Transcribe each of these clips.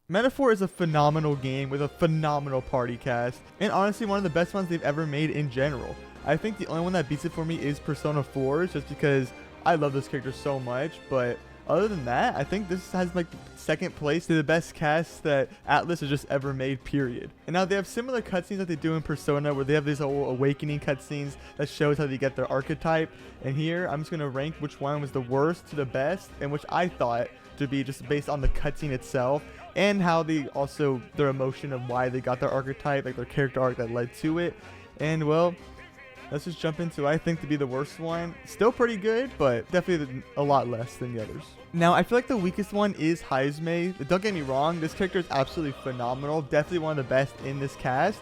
Metaphor is a phenomenal game with a phenomenal party cast, and honestly one of the best ones they've ever made in general. I think the only one that beats it for me is Persona 4, just because I love this character so much, but other than that, I think this has like second place to the best cast that Atlas has just ever made, period. And now they have similar cutscenes that they do in Persona, where they have these whole awakening cutscenes that shows how they get their archetype. And here, I'm just going to rank which one was the worst to the best, and which I thought to be just based on the cutscene itself, and how they also, their emotion of why they got their archetype, like their character arc that led to it. And well, let's just jump into, I think, to be the worst one. Still pretty good, but definitely a lot less than the others. Now, I feel like the weakest one is Haizme. Don't get me wrong, this character is absolutely phenomenal. Definitely one of the best in this cast.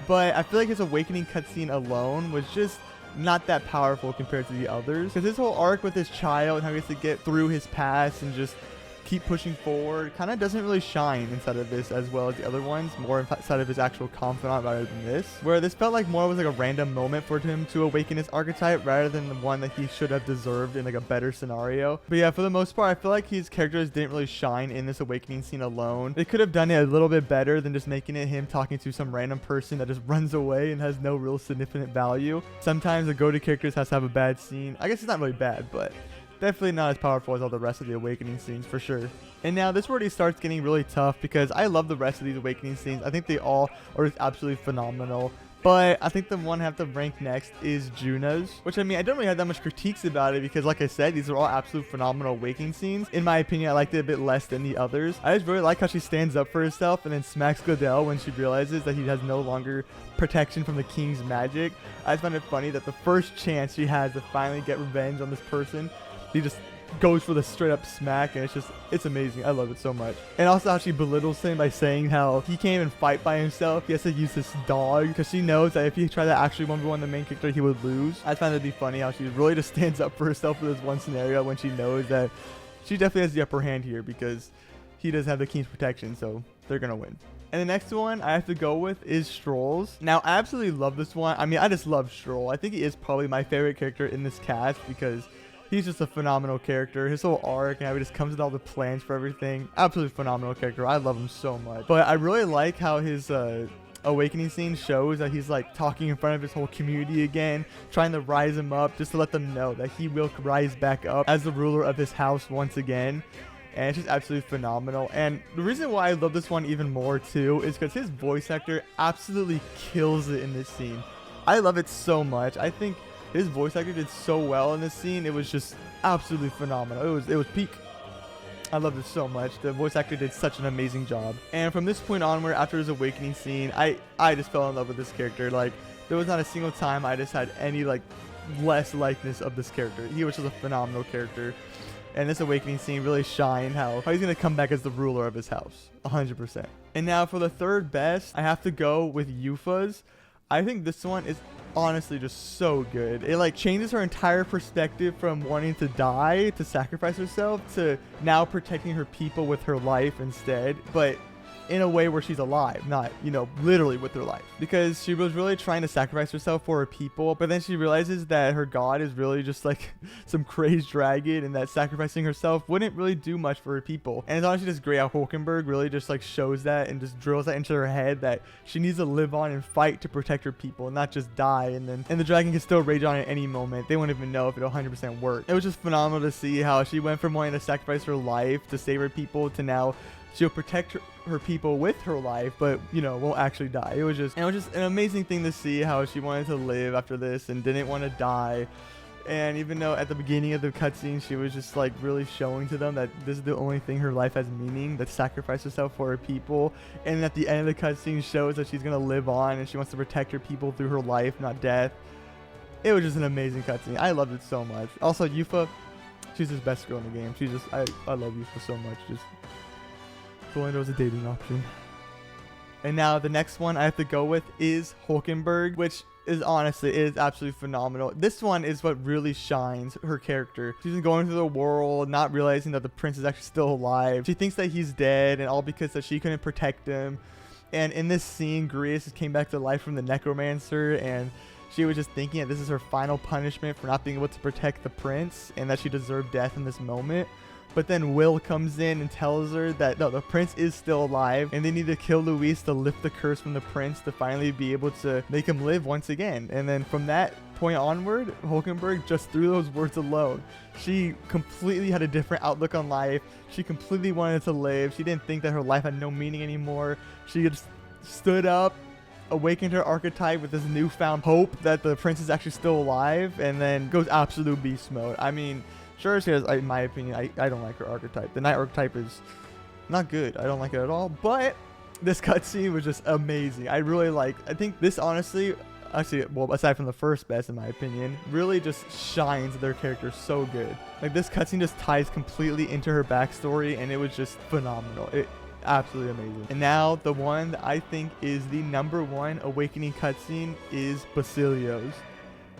But I feel like his awakening cutscene alone was just not that powerful compared to the others. Because his whole arc with his child and how he has to get through his past and just keep pushing forward kind of doesn't really shine inside of this as well as the other ones, more inside of his actual confidant rather than this, where this felt like more was like a random moment for him to awaken his archetype rather than the one that he should have deserved in like a better scenario. But yeah, for the most part, I feel like his characters didn't really shine in this awakening scene alone. They could have done it a little bit better than just making it him talking to some random person that just runs away and has no real significant value. Sometimes the go-to characters has to have a bad scene. I guess it's not really bad, but definitely not as powerful as all the rest of the awakening scenes for sure. And now this already starts getting really tough because I love the rest of these awakening scenes. I think they all are just absolutely phenomenal. But I think the one I have to rank next is Juna's, which I mean, I don't really have that much critiques about it because like I said, these are all absolute phenomenal awakening scenes. In my opinion, I liked it a bit less than the others. I just really like how she stands up for herself and then smacks Godel when she realizes that he has no longer protection from the king's magic. I just find it funny that the first chance she has to finally get revenge on this person, he just goes for the straight up smack, and it's amazing. I love it so much. And also how she belittles him by saying how he can't even fight by himself. He has to use this dog because she knows that if he tried to actually 1v1 the main character, he would lose. I find it to be funny how she really just stands up for herself for this one scenario when she knows that she definitely has the upper hand here because he does have the king's protection, so they're gonna win. And the next one I have to go with is Stroll's. Now, I absolutely love this one. I mean, I just love Stroll. I think he is probably my favorite character in this cast because he's just a phenomenal character. His whole arc and how he just comes with all the plans for everything. Absolutely phenomenal character. I love him so much. But I really like how his awakening scene shows that he's like talking in front of his whole community again, trying to rise him up just to let them know that he will rise back up as the ruler of his house once again. And it's just absolutely phenomenal. And the reason why I love this one even more too is because his voice actor absolutely kills it in this scene. I love it so much. I think his voice actor did so well in this scene. It was just absolutely phenomenal. It was peak. I loved it so much. The voice actor did such an amazing job. And from this point onward, after his awakening scene, I just fell in love with this character. Like, there was not a single time I just had any like less likeness of this character. He was just a phenomenal character. And this awakening scene really shined how he's going to come back as the ruler of his house. 100%. And now for the third best, I have to go with Yufa's. I think this one is honestly just so good. It like changes her entire perspective from wanting to die to sacrifice herself to now protecting her people with her life instead, but in a way where she's alive, not, you know, literally with her life, because she was really trying to sacrifice herself for her people, but then she realizes that her god is really just like some crazed dragon and that sacrificing herself wouldn't really do much for her people. And it's honestly just great how Hulkenberg really just like shows that and just drills that into her head that she needs to live on and fight to protect her people and not just die, and the dragon can still rage on at any moment. They won't even know if it'll 100% work. It was just phenomenal to see how she went from wanting to sacrifice her life to save her people to now she'll protect her people with her life, but, you know, won't actually die. It was just an amazing thing to see how she wanted to live after this and didn't want to die. And even though at the beginning of the cutscene, she was just like really showing to them that this is the only thing her life has meaning, that sacrifice herself for her people. And at the end of the cutscene shows that she's going to live on and she wants to protect her people through her life, not death. It was just an amazing cutscene. I loved it so much. Also, Yufa, she's the best girl in the game. She's just, I love Yufa so much. Just only there was a dating option. And now the next one I have to go with is Hulkenberg, which is honestly is absolutely phenomenal. This one is what really shines her character. She's been going through the world, not realizing that the prince is actually still alive. She thinks that he's dead, and all because that she couldn't protect him. And in this scene, Grius came back to life from the necromancer, and she was just thinking that this is her final punishment for not being able to protect the prince, and that she deserved death in this moment. But then Will comes in and tells her that no, the prince is still alive and they need to kill Luis to lift the curse from the prince to finally be able to make him live once again. And then from that point onward, Hulkenberg, just through those words alone, she completely had a different outlook on life. She completely wanted to live. She didn't think that her life had no meaning anymore. She just stood up, awakened her archetype with this newfound hope that the prince is actually still alive, and then goes absolute beast mode. I mean, sure, she has, in my opinion, I don't like her archetype. The knight archetype is not good. I don't like it at all. But this cutscene was just amazing. I think this honestly, actually, well, aside from the first best, in my opinion, really just shines their character so good. Like, this cutscene just ties completely into her backstory, and it was just phenomenal. It absolutely amazing. And now the one that I think is the #1 awakening cutscene is Basilio's.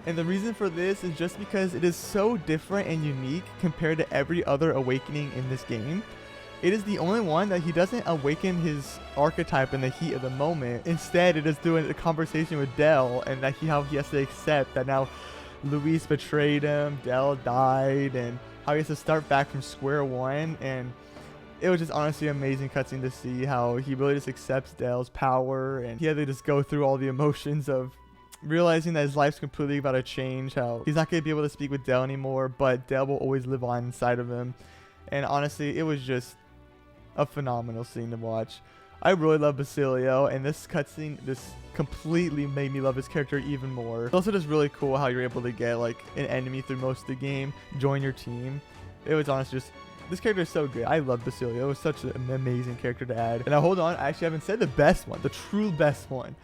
And the reason for this is just because it is so different and unique compared to every other awakening in this game. It is the only one that he doesn't awaken his archetype in the heat of the moment. Instead, it is doing a conversation with Dell, and that how he has to accept that now Luis betrayed him, Dell died, and how he has to start back from square one. And it was just honestly an amazing cutscene to see how he really just accepts Dell's power, and he had to just go through all the emotions of realizing that his life's completely about to change, how he's not going to be able to speak with Dell anymore, but Dell will always live on inside of him. And honestly, it was just a phenomenal scene to watch. I really love Basilio, and this cutscene just completely made me love his character even more. It's also just really cool how you're able to get like an enemy through most of the game, join your team. It was honestly just, this character is so good. I love Basilio. It was such an amazing character to add. And now hold on, I actually haven't said the best one, the true best one.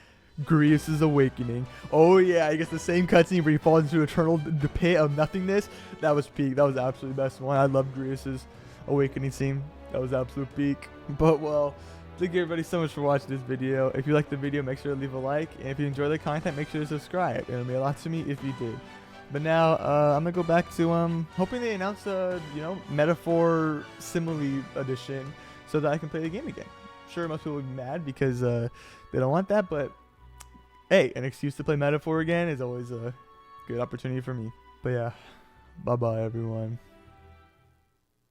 Grievous' awakening. Oh yeah, I guess the same cutscene where he falls into the pit of nothingness. That was peak. That was the absolute best one. I love Grievous' awakening scene. That was absolute peak. But well, thank you everybody so much for watching this video. If you liked the video, make sure to leave a like, and if you enjoy the content, make sure to subscribe. It would mean a lot to me if you did. But now I'm gonna go back to hoping they announce metaphor simile edition so that I can play the game again. Sure, most people will be mad because they don't want that, but hey, an excuse to play metaphor again is always a good opportunity for me. But yeah, bye bye everyone.